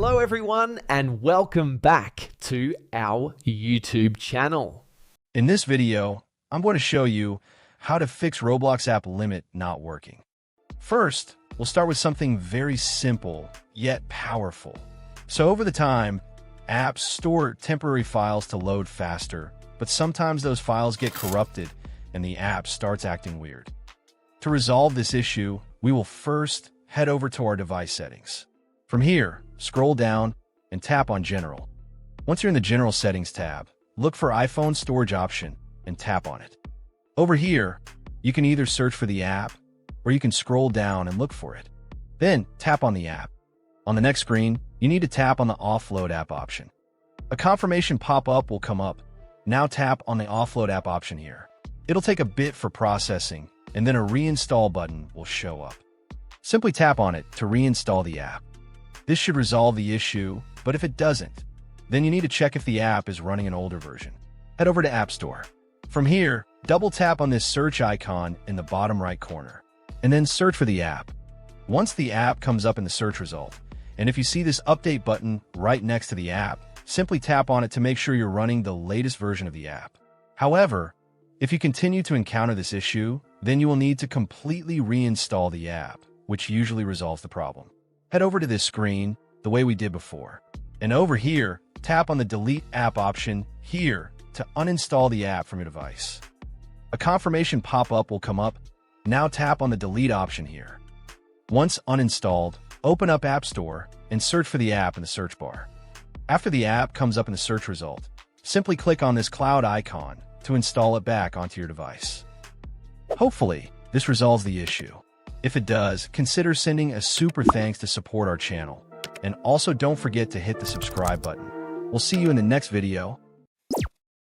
Hello everyone and welcome back to our YouTube channel. In this video, I'm going to show you how to fix Roblox app limit not working. First, we'll start with something very simple yet powerful. So over the time, apps store temporary files to load faster, but sometimes those files get corrupted and the app starts acting weird. To resolve this issue, we will first head over to our device settings. From here, scroll down and tap on General. Once you're in the General Settings tab, look for iPhone Storage option and tap on it. Over here, you can either search for the app or you can scroll down and look for it. Then tap on the app. On the next screen, you need to tap on the Offload app option. A confirmation pop-up will come up. Now tap on the Offload app option here. It'll take a bit for processing, and then a reinstall button will show up. Simply tap on it to reinstall the app. This should resolve the issue, but if it doesn't, then you need to check if the app is running an older version. Head over to App Store. From here, double tap on this search icon in the bottom right corner, and then search for the app. Once the app comes up in the search result, and if you see this update button right next to the app, simply tap on it to make sure you're running the latest version of the app. However, if you continue to encounter this issue, then you will need to completely reinstall the app, which usually resolves the problem. Head over to this screen the way we did before, and over here, tap on the Delete App option here to uninstall the app from your device. A confirmation pop-up will come up. Now tap on the Delete option here. Once uninstalled, open up App Store and search for the app in the search bar. After the app comes up in the search result, simply click on this cloud icon to install it back onto your device. Hopefully, this resolves the issue. If it does, consider sending a super thanks to support our channel. And also don't forget to hit the subscribe button. We'll see you in the next video.